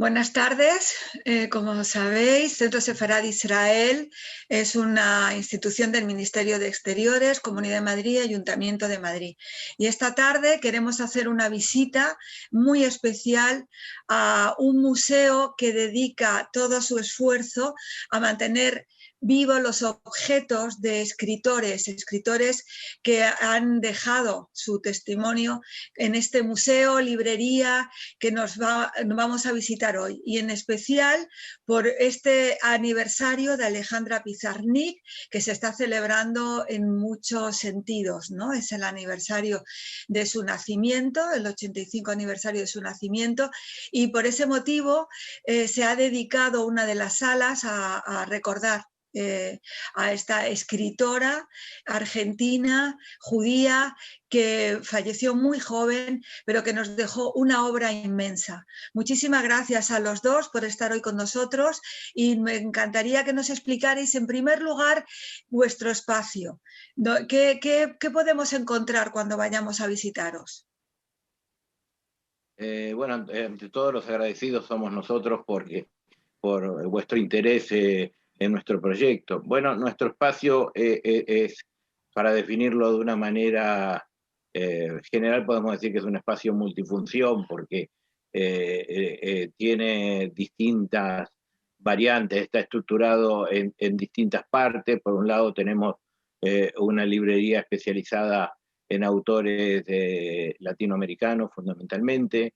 Buenas tardes. Como sabéis, Centro Sefarad Israel es una institución del Ministerio de Exteriores, Comunidad de Madrid y Ayuntamiento de Madrid. Y esta tarde queremos hacer una visita muy especial a un museo que dedica todo su esfuerzo a mantener vivos los objetos de escritores que han dejado su testimonio en este museo, librería que nos vamos a visitar hoy, y en especial por este aniversario de Alejandra Pizarnik, que se está celebrando en muchos sentidos, ¿no? Es el aniversario de su nacimiento, el 85 aniversario de su nacimiento, y por ese motivo se ha dedicado una de las salas a recordar a esta escritora argentina, judía, que falleció muy joven, pero que nos dejó una obra inmensa. Muchísimas gracias a los dos por estar hoy con nosotros, y me encantaría que nos explicarais en primer lugar vuestro espacio. ¿Qué podemos encontrar cuando vayamos a visitaros? Bueno, ante todos los agradecidos somos nosotros por vuestro interés en nuestro proyecto. Bueno, nuestro espacio es, para definirlo de una manera general, podemos decir que es un espacio multifunción porque tiene distintas variantes, está estructurado en distintas partes. Por un lado tenemos una librería especializada en autores latinoamericanos fundamentalmente.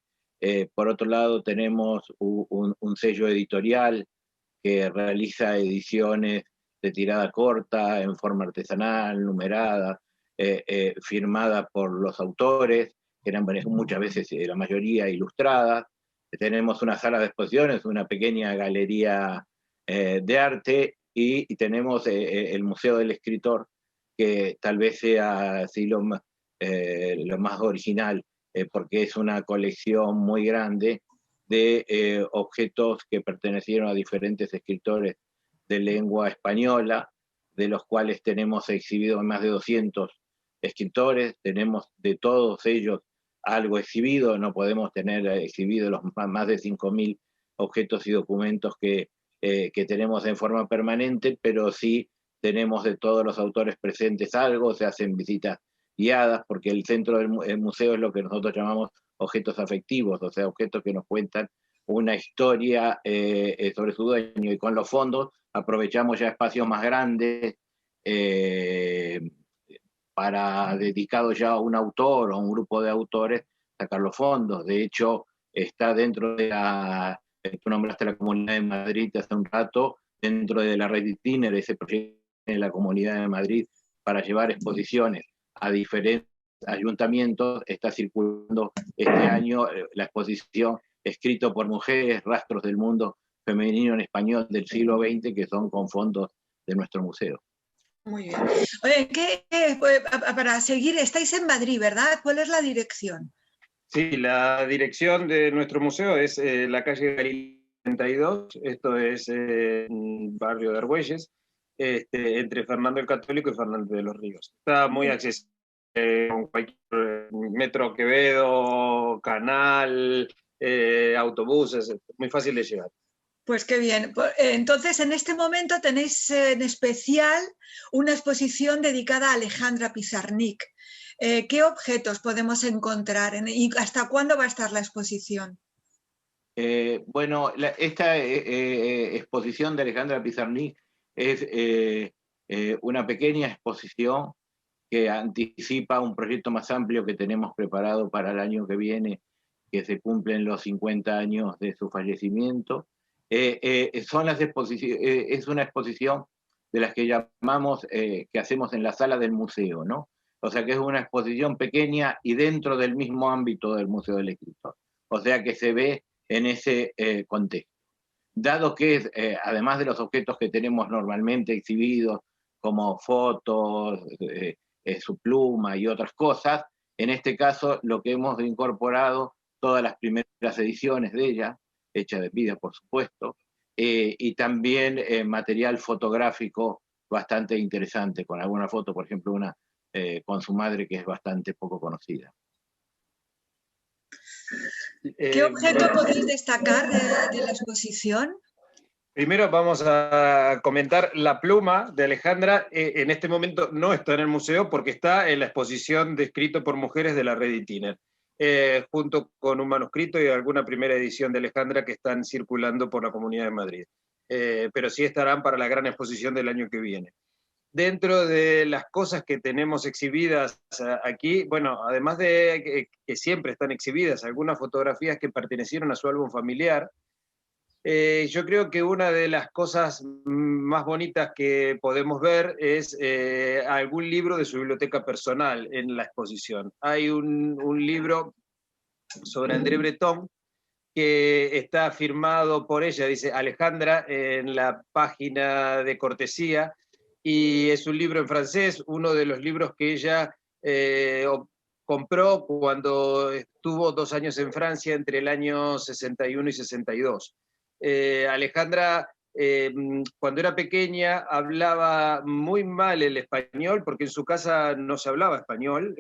Por otro lado tenemos un sello editorial que realiza ediciones de tirada corta, en forma artesanal, numerada, firmada por los autores, que eran muchas veces, la mayoría, ilustradas. Tenemos una sala de exposiciones, una pequeña galería de arte, y tenemos el Museo del Escritor, que tal vez sea así lo más original, porque es una colección muy grande de objetos que pertenecieron a diferentes escritores de lengua española, de los cuales tenemos exhibidos más de 200 escritores. Tenemos de todos ellos algo exhibido. No podemos tener exhibidos los más de 5.000 objetos y documentos que tenemos en forma permanente, pero sí tenemos de todos los autores presentes algo. Se hacen visitas guiadas, porque el centro del museo es lo que nosotros llamamos objetos afectivos, o sea, objetos que nos cuentan una historia sobre su dueño. Y con los fondos aprovechamos ya espacios más grandes para dedicados ya a un autor o a un grupo de autores, sacar los fondos. De hecho, está dentro de tú nombraste la Comunidad de Madrid hace un rato, dentro de la red Tiner, ese proyecto en la Comunidad de Madrid para llevar exposiciones a diferentes ayuntamientos. Está circulando este año la exposición Escrito por Mujeres, Rastros del Mundo Femenino en Español del siglo XX, que son con fondos de nuestro museo. Muy bien. Oye, para seguir, estáis en Madrid, ¿verdad? ¿Cuál es la dirección? Sí, la dirección de nuestro museo es la calle Galilea 32, esto es barrio de Argüelles, entre Fernando el Católico y Fernando de los Ríos. Está muy accesible con cualquier metro Quevedo, canal, autobuses, muy fácil de llegar. Pues qué bien. Entonces, en este momento tenéis en especial una exposición dedicada a Alejandra Pizarnik. ¿Qué objetos podemos encontrar y hasta cuándo va a estar la exposición? Bueno, esta exposición de Alejandra Pizarnik es una pequeña exposición que anticipa un proyecto más amplio que tenemos preparado para el año que viene, que se cumplen los 50 años de su fallecimiento. Es una exposición de las que llamamos, que hacemos en la sala del museo, ¿no? O sea que es una exposición pequeña y dentro del mismo ámbito del Museo del Escritor. O sea que se ve en ese contexto. Dado que además de los objetos que tenemos normalmente exhibidos, como fotos, su pluma y otras cosas, en este caso lo que hemos incorporado, todas las primeras ediciones de ella, hechas de vida por supuesto, y también material fotográfico bastante interesante, con alguna foto, por ejemplo, una con su madre, que es bastante poco conocida. ¿Qué objeto podéis destacar de la exposición? Primero vamos a comentar la pluma de Alejandra. En este momento no está en el museo porque está en la exposición de Escrito por Mujeres de la Red Itiner, junto con un manuscrito y alguna primera edición de Alejandra que están circulando por la Comunidad de Madrid. Pero sí estarán para la gran exposición del año que viene. Dentro de las cosas que tenemos exhibidas aquí, bueno, además de que siempre están exhibidas algunas fotografías que pertenecieron a su álbum familiar, yo creo que una de las cosas más bonitas que podemos ver es algún libro de su biblioteca personal en la exposición. Hay un libro sobre André Breton que está firmado por ella, dice Alejandra, en la página de cortesía, y es un libro en francés, uno de los libros que ella compró cuando estuvo 2 años en Francia entre el año 61 y 62. Alejandra, cuando era pequeña, hablaba muy mal el español, porque en su casa no se hablaba español,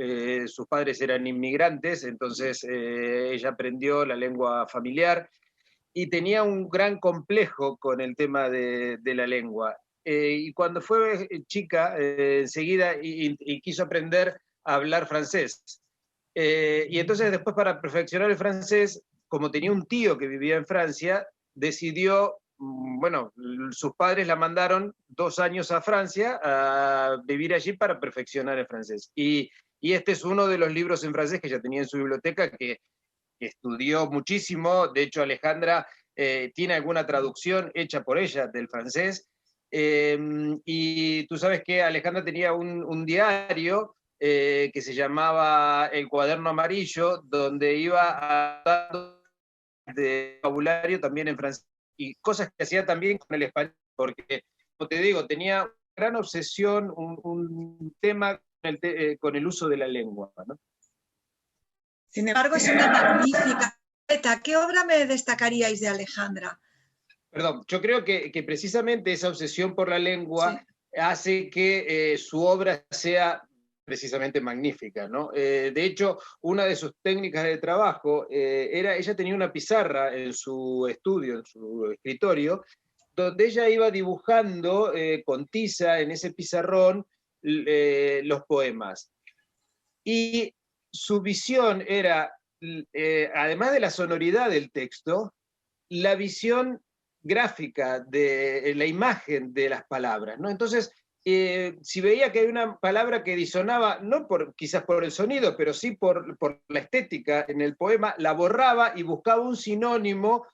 sus padres eran inmigrantes, entonces ella aprendió la lengua familiar y tenía un gran complejo con el tema de la lengua. Y cuando fue chica, enseguida y quiso aprender a hablar francés. Y entonces después, para perfeccionar el francés, como tenía un tío que vivía en Francia, decidió, bueno, sus padres la mandaron 2 años a Francia a vivir allí para perfeccionar el francés. Y este es uno de los libros en francés que ella tenía en su biblioteca, que estudió muchísimo. De hecho, Alejandra tiene alguna traducción hecha por ella del francés. Y tú sabes que Alejandra tenía un diario que se llamaba El Cuaderno Amarillo, donde iba a de vocabulario también en francés, y cosas que hacía también con el español, porque, como te digo, tenía gran obsesión, un tema con el uso de la lengua, ¿no? Sin embargo, es una magnífica poeta. ¿Qué obra me destacaríais de Alejandra? Perdón, yo creo que precisamente esa obsesión por la lengua hace que su obra sea precisamente magnífica, ¿no? De hecho, una de sus técnicas de trabajo ella tenía una pizarra en su estudio, en su escritorio, donde ella iba dibujando con tiza en ese pizarrón los poemas. Y su visión era, además de la sonoridad del texto, la visión gráfica de la imagen de las palabras, ¿no? Entonces, si veía que hay una palabra que disonaba, no quizás por el sonido, pero sí por la estética en el poema, la borraba y buscaba un sinónimo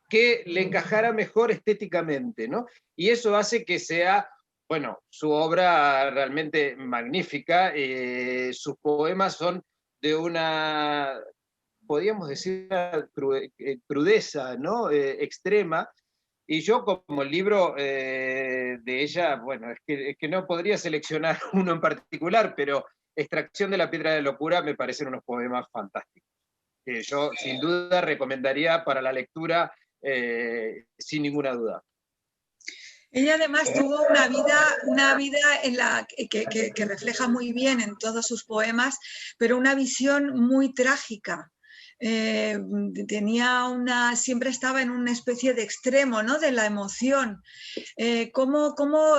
que le encajara mejor estéticamente, ¿no? Y eso hace que sea, bueno, su obra realmente magnífica. Sus poemas son de una, podríamos decir, crudeza, ¿no? Extrema. Y yo, como el libro de ella, bueno, es que no podría seleccionar uno en particular, pero Extracción de la Piedra de la Locura me parecen unos poemas fantásticos, que yo sin duda recomendaría para la lectura sin ninguna duda. Ella además tuvo una vida en la que refleja muy bien en todos sus poemas, pero una visión muy trágica. Siempre estaba en una especie de extremo, ¿no? De la emoción. ¿Cómo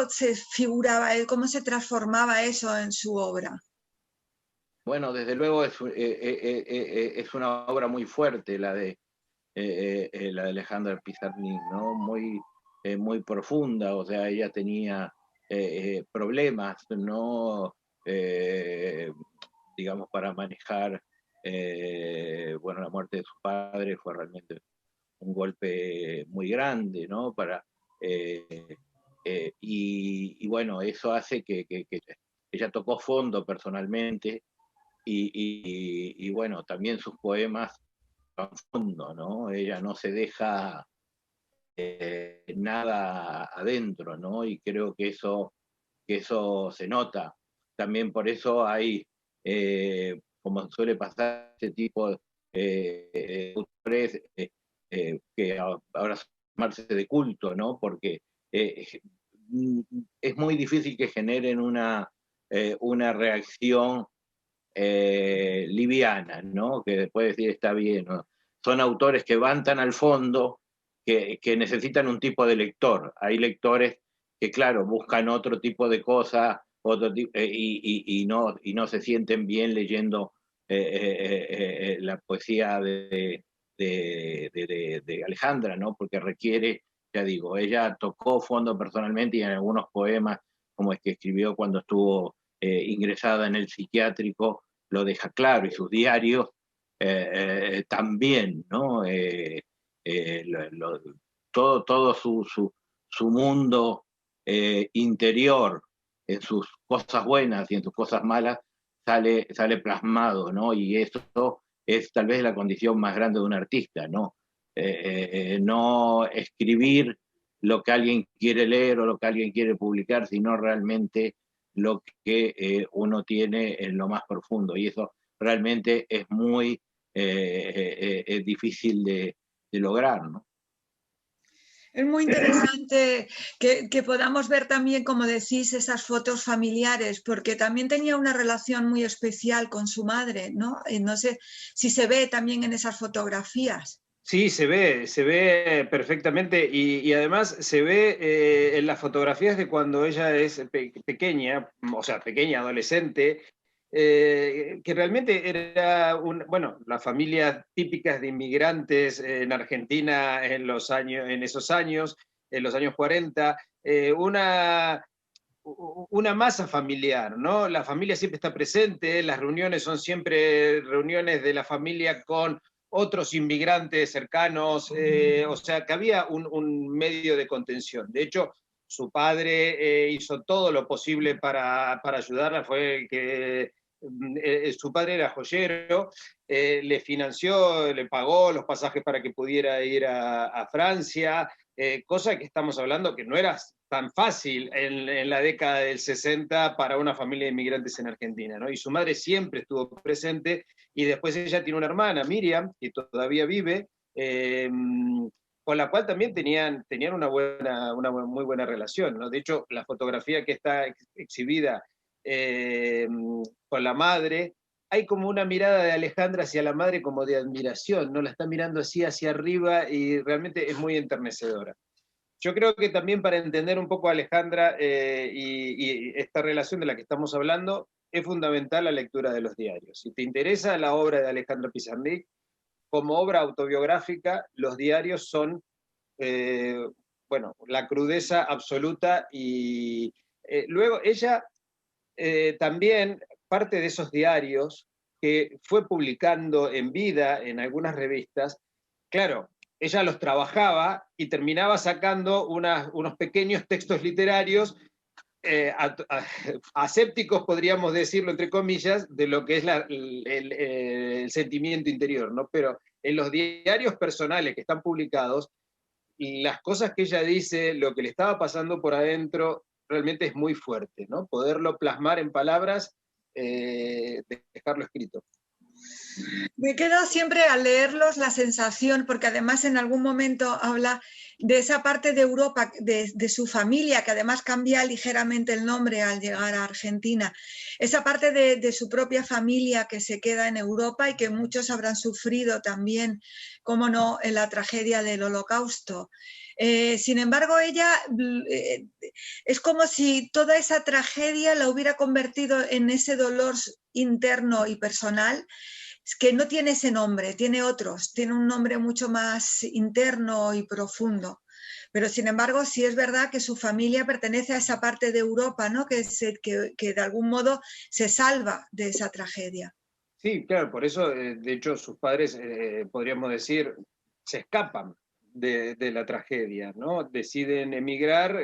se figuraba, cómo se transformaba eso en su obra? Bueno, desde luego es una obra muy fuerte la de Alejandra Pizarnik, ¿no? Muy profunda, o sea, ella tenía problemas, ¿no? Digamos, para manejar, bueno, la muerte de su padre fue realmente un golpe muy grande, ¿no? Y bueno, eso hace que ella tocó fondo personalmente y bueno, también sus poemas tocan fondo, ¿no? Ella no se deja nada adentro, ¿no? Y creo que eso se nota. También por eso hay, como suele pasar, este tipo de autores que ahora son llamarse de culto, ¿no? Porque es muy difícil que generen una reacción liviana, ¿no? Que puede decir está bien, ¿no? Son autores que van tan al fondo que necesitan un tipo de lector. Hay lectores que, claro, buscan otro tipo de cosas y no se sienten bien leyendo la poesía de Alejandra, ¿no? Porque requiere, ya digo, ella tocó fondo personalmente y en algunos poemas, como es que escribió cuando estuvo ingresada en el psiquiátrico, lo deja claro, y sus diarios también, ¿no? Todo su mundo interior, en sus cosas buenas y en sus cosas malas, sale plasmado, ¿no? Y eso es tal vez la condición más grande de un artista, ¿no? No escribir lo que alguien quiere leer o lo que alguien quiere publicar, sino realmente lo que uno tiene en lo más profundo. Y eso realmente es muy difícil de lograr, ¿no? Es muy interesante que podamos ver también, como decís, esas fotos familiares, porque también tenía una relación muy especial con su madre, ¿no? Y no sé si se ve también en esas fotografías. Sí, se ve perfectamente y además se ve en las fotografías de cuando ella es pequeña, o sea, pequeña, adolescente, que realmente era bueno, las familias típicas de inmigrantes en Argentina en esos años, en los años 40, una masa familiar, ¿no? La familia siempre está presente, las reuniones son siempre reuniones de la familia con otros inmigrantes cercanos, o sea, que había un medio de contención. De hecho, su padre hizo todo lo posible para ayudarla, fue que su padre era joyero, le financió, le pagó los pasajes para que pudiera ir a Francia, cosa que estamos hablando que no era tan fácil en la década del 60 para una familia de inmigrantes en Argentina, ¿no? Y su madre siempre estuvo presente, y después ella tiene una hermana, Miriam, que todavía vive, con la cual también tenían una muy buena relación, ¿no? De hecho, la fotografía que está exhibida con la madre, hay como una mirada de Alejandra hacia la madre como de admiración, ¿no? La está mirando así hacia arriba y realmente es muy enternecedora. Yo creo que también para entender un poco a Alejandra y esta relación de la que estamos hablando, es fundamental la lectura de los diarios. Si te interesa la obra de Alejandra Pizarnik, como obra autobiográfica, los diarios son, bueno, la crudeza absoluta y luego ella también, parte de esos diarios que fue publicando en vida en algunas revistas, claro, ella los trabajaba y terminaba sacando unos pequeños textos literarios asépticos, podríamos decirlo entre comillas, de lo que es el sentimiento interior, ¿no? Pero en los diarios personales que están publicados, las cosas que ella dice, lo que le estaba pasando por adentro, realmente es muy fuerte, ¿no? Poderlo plasmar en palabras, dejarlo escrito. Me quedo siempre al leerlos la sensación, porque además en algún momento habla de esa parte de Europa, de su familia, que además cambia ligeramente el nombre al llegar a Argentina, esa parte de su propia familia que se queda en Europa y que muchos habrán sufrido también, como no, en la tragedia del Holocausto. Sin embargo, ella es como si toda esa tragedia la hubiera convertido en ese dolor interno y personal, que no tiene ese nombre, tiene otros, tiene un nombre mucho más interno y profundo. Pero sin embargo, sí es verdad que su familia pertenece a esa parte de Europa, ¿no? que de algún modo se salva de esa tragedia. Sí, claro, por eso, de hecho, sus padres, podríamos decir, se escapan de la tragedia, ¿no? Deciden emigrar,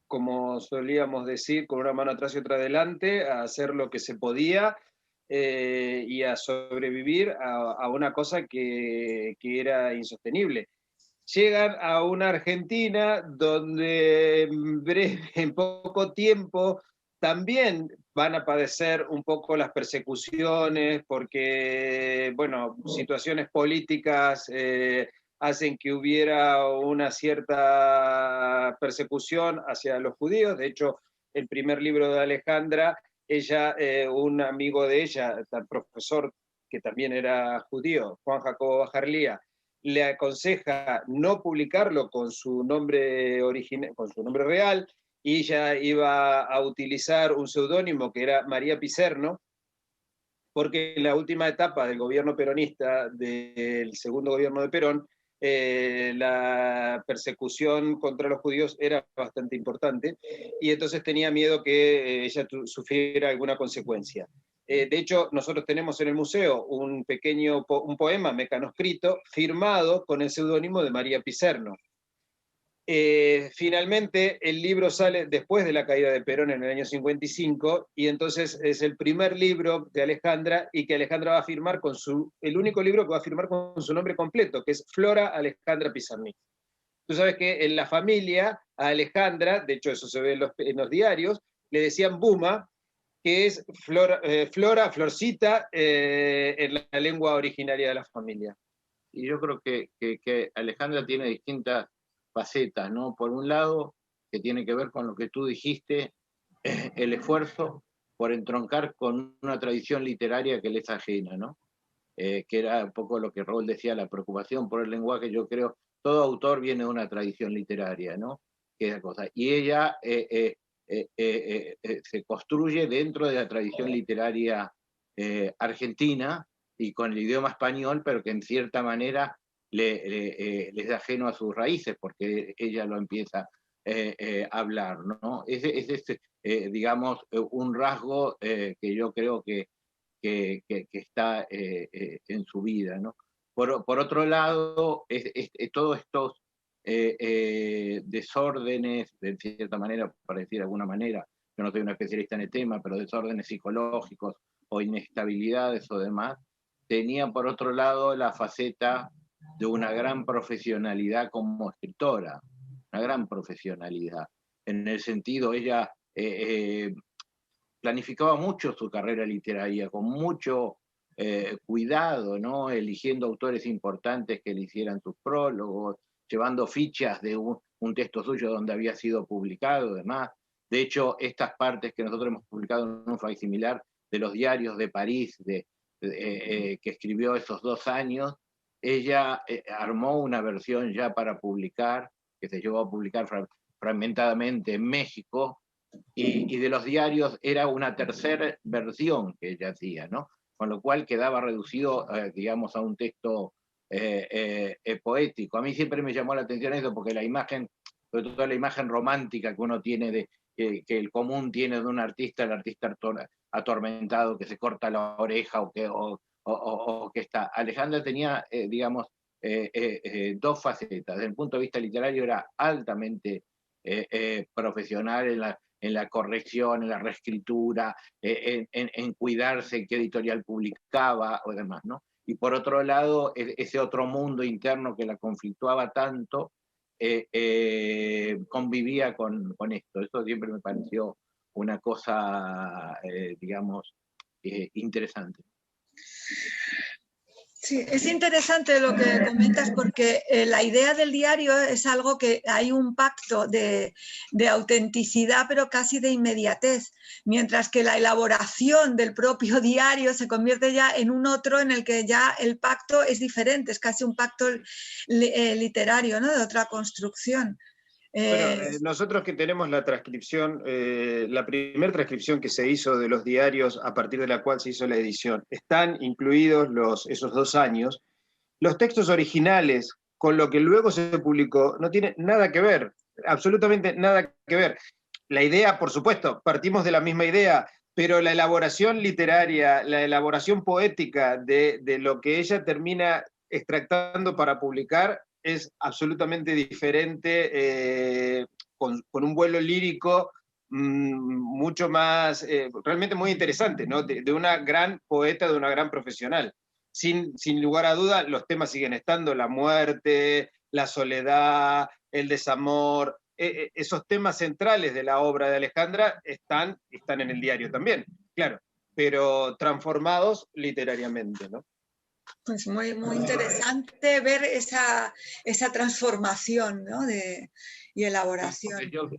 como solíamos decir, con una mano atrás y otra adelante, a hacer lo que se podía y a sobrevivir a una cosa que era insostenible. Llegan a una Argentina donde en poco tiempo también van a padecer un poco las persecuciones porque, bueno, situaciones políticas hacen que hubiera una cierta persecución hacia los judíos. De hecho, el primer libro de Alejandra ella, un amigo de ella, el profesor que también era judío, Juan Jacobo Bajarlía, le aconseja no publicarlo con su nombre original, con su nombre real, y ella iba a utilizar un seudónimo que era María Pizerno, porque en la última etapa del gobierno peronista, del segundo gobierno de Perón, la persecución contra los judíos era bastante importante, y entonces tenía miedo que ella sufriera alguna consecuencia. De hecho, nosotros tenemos en el museo un poema mecanoscrito firmado con el seudónimo de María Pizerno. Finalmente, el libro sale después de la caída de Perón en el año 55, y entonces es el primer libro de Alejandra, y que Alejandra va a firmar el único libro que va a firmar con su nombre completo, que es Flora Alejandra Pizarnik. Tú sabes que en la familia, a Alejandra, de hecho eso se ve en los diarios, le decían Buma, que es Flora, Florcita, en la lengua originaria de la familia. Y yo creo que Alejandra tiene distintas facetas, ¿no? Por un lado, que tiene que ver con lo que tú dijiste, el esfuerzo por entroncar con una tradición literaria que le es ajena, ¿no? Que era un poco lo que Raúl decía, la preocupación por el lenguaje. Yo creo, todo autor viene de una tradición literaria, ¿no? Que es cosa. Y ella se construye dentro de la tradición literaria argentina y con el idioma español, pero que en cierta manera les es ajeno a sus raíces, porque ella lo empieza a hablar, ¿no? Es digamos, un rasgo que yo creo que está en su vida, ¿no? Por otro lado, todos estos desórdenes, de cierta manera, para decir de alguna manera, yo no soy un especialista en el tema, pero desórdenes psicológicos o inestabilidades o demás, tenían por otro lado la faceta de una gran profesionalidad como escritora, una gran profesionalidad. En el sentido, ella planificaba mucho su carrera literaria, con mucho cuidado, ¿no? Eligiendo autores importantes que le hicieran sus prólogos, llevando fichas de un texto suyo donde había sido publicado, además. De hecho, estas partes que nosotros hemos publicado en un facsimilar de los diarios de París, que escribió esos 2 años, ella armó una versión ya para publicar, que se llevó a publicar fragmentadamente en México, y de los diarios era una tercera versión que ella hacía, ¿no? Con lo cual quedaba reducido, digamos, a un texto poético. A mí siempre me llamó la atención eso, porque la imagen, sobre todo la imagen romántica que uno tiene, que el común tiene de un artista, el artista atormentado que se corta la oreja o que está. Alejandra tenía, digamos, 2 facetas. Desde el punto de vista literario era altamente profesional en la corrección, en la reescritura, en cuidarse en qué editorial publicaba o demás, ¿no? Y por otro lado, ese otro mundo interno que la conflictuaba tanto, convivía con esto. Eso siempre me pareció una cosa, digamos, interesante. Sí, es interesante lo que comentas, porque la idea del diario es algo que hay un pacto de autenticidad, pero casi de inmediatez, mientras que la elaboración del propio diario se convierte ya en un otro en el que ya el pacto es diferente, es casi un pacto literario, ¿no? De otra construcción. Bueno, nosotros que tenemos la transcripción, la primera transcripción que se hizo de los diarios a partir de la cual se hizo la edición, están incluidos esos 2 años. Los textos originales con lo que luego se publicó no tienen nada que ver, absolutamente nada que ver. La idea, por supuesto, partimos de la misma idea, pero la elaboración literaria, la elaboración poética de lo que ella termina extractando para publicar es absolutamente diferente, con un vuelo lírico mucho más, realmente muy interesante, ¿no? De una gran poeta, de una gran profesional. Sin lugar a duda, los temas siguen estando: la muerte, la soledad, el desamor. Esos temas centrales de la obra de Alejandra están en el diario también, claro, pero transformados literariamente, ¿no? Pues muy, muy interesante ver esa transformación, ¿no? y elaboración. Yo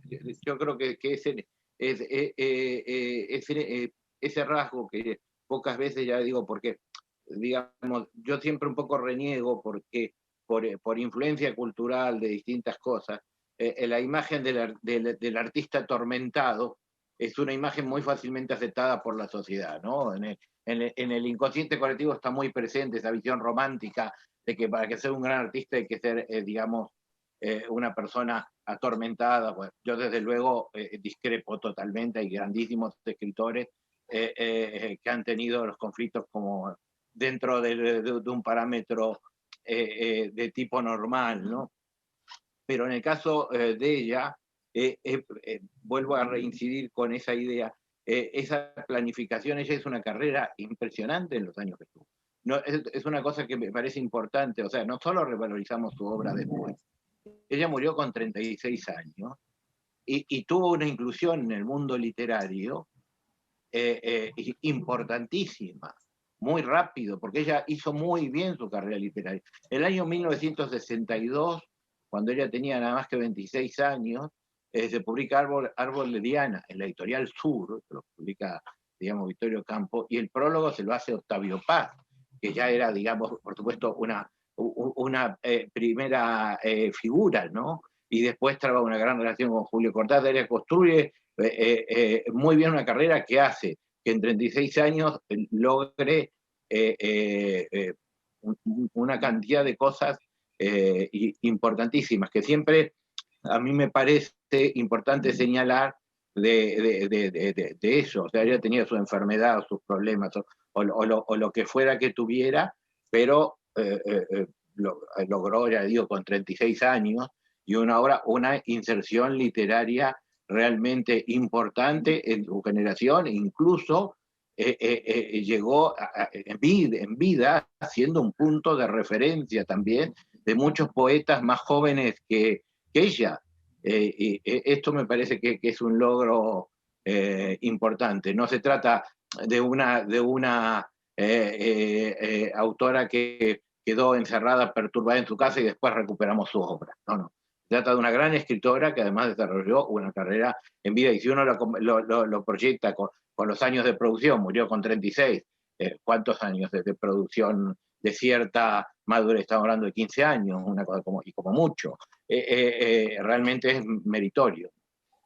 creo que ese rasgo que pocas veces, ya digo, porque, digamos, yo siempre un poco reniego porque por influencia cultural de distintas cosas, la imagen del artista atormentado es una imagen muy fácilmente aceptada por la sociedad, ¿no? En el inconsciente colectivo está muy presente esa visión romántica de que para que ser un gran artista hay que ser, digamos, una persona atormentada. Bueno, yo desde luego discrepo totalmente, hay grandísimos escritores que han tenido los conflictos como dentro de un parámetro de tipo normal, ¿no? Pero en el caso de ella, vuelvo a reincidir con esa idea, esa planificación, ella es una carrera impresionante en los años que estuvo. No, es una cosa que me parece importante, o sea, no solo revalorizamos su obra después, ella murió con 36 años y tuvo una inclusión en el mundo literario importantísima, muy rápido, porque ella hizo muy bien su carrera literaria. El año 1962, cuando ella tenía nada más que 26 años, se publica Árbol de Diana en la editorial Sur, que lo publica, digamos, Vittorio Campo, y el prólogo se lo hace Octavio Paz, que ya era, digamos, por supuesto, una primera figura, ¿no? Y después traba una gran relación con Julio Cortázar. Ella construye muy bien una carrera que hace que en 36 años logre una cantidad de cosas importantísimas, que siempre a mí me parece importante señalar de eso. O sea, ella tenía su enfermedad, sus problemas, o lo que fuera que tuviera, pero logró, ya digo, con 36 años, y una inserción literaria realmente importante en su generación, incluso llegó en vida siendo un punto de referencia también de muchos poetas más jóvenes que ella. Esto me parece que es un logro importante. No se trata de una autora que quedó encerrada, perturbada en su casa y después recuperamos su obra. No, no. Se trata de una gran escritora que además desarrolló una carrera en vida, y si uno lo proyecta con los años de producción, murió con 36, ¿cuántos años de producción de cierta madurez? Estamos hablando de 15 años, una cosa como mucho. Realmente es meritorio.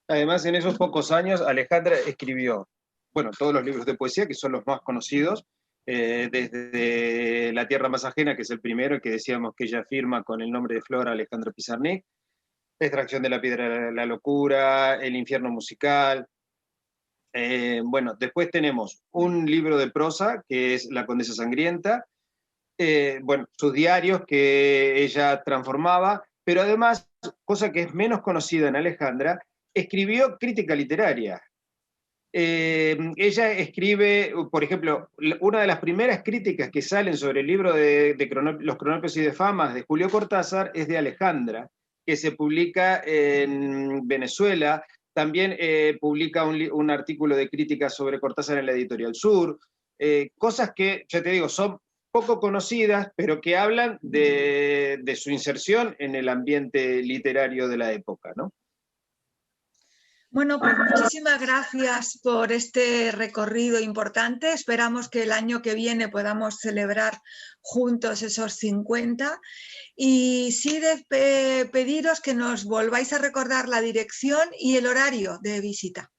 Además, en esos pocos años, Alejandra escribió, bueno, todos los libros de poesía, que son los más conocidos, desde La tierra más ajena, que es el primero, que decíamos que ella firma con el nombre de Flora Alejandra Pizarnik, Extracción de la piedra de la locura, El infierno musical. Bueno, después tenemos un libro de prosa, que es La condesa sangrienta, bueno, sus diarios que ella transformaba, pero además, cosa que es menos conocida en Alejandra, escribió crítica literaria. Ella escribe, por ejemplo, una de las primeras críticas que salen sobre el libro de Los Cronopios y de Famas de Julio Cortázar es de Alejandra, que se publica en Venezuela. También publica un artículo de crítica sobre Cortázar en la Editorial Sur. Cosas que, ya te digo, son poco conocidas, pero que hablan de su inserción en el ambiente literario de la época, ¿no? Bueno, pues muchísimas gracias por este recorrido importante. Esperamos que el año que viene podamos celebrar juntos esos 50. Y sí, pediros que nos volváis a recordar la dirección y el horario de visita.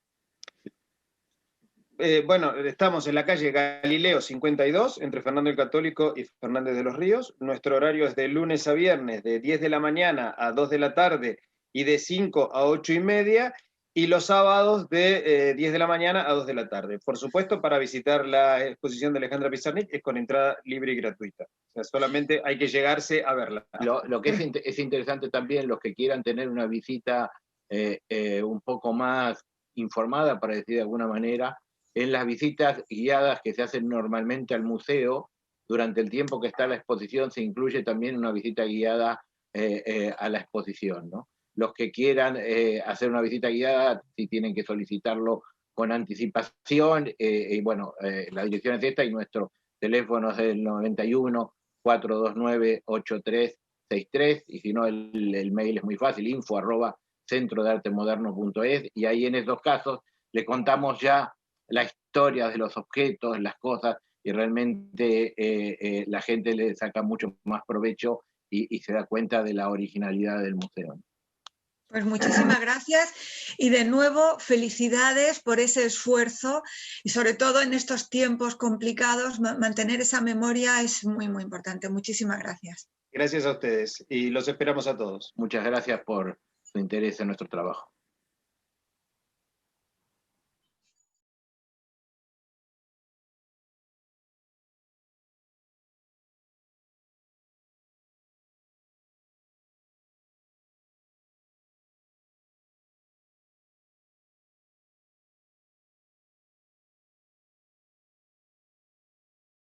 Bueno, estamos en la calle Galileo 52, entre Fernando el Católico y Fernández de los Ríos. Nuestro horario es de lunes a viernes, de 10 de la mañana a 2 de la tarde y de 5 a 8 y media, y los sábados de 10 de la mañana a 2 de la tarde. Por supuesto, para visitar la exposición de Alejandra Pizarnik es con entrada libre y gratuita. O sea, solamente hay que llegarse a verla. Lo que es interesante también, los que quieran tener una visita un poco más informada, para decir de alguna manera, en las visitas guiadas que se hacen normalmente al museo, durante el tiempo que está la exposición se incluye también una visita guiada a la exposición, ¿no? Los que quieran hacer una visita guiada, sí tienen que solicitarlo con anticipación, y bueno, la dirección es esta y nuestro teléfono es el 91 429 8363, y si no el mail es muy fácil, info@centrodeartemoderno.es, y ahí en esos casos le contamos ya la historia historias de los objetos, las cosas, y realmente la gente le saca mucho más provecho y se da cuenta de la originalidad del museo. Pues muchísimas gracias y de nuevo felicidades por ese esfuerzo y sobre todo en estos tiempos complicados mantener esa memoria es muy, muy importante. Muchísimas gracias. Gracias a ustedes y los esperamos a todos. Muchas gracias por su interés en nuestro trabajo.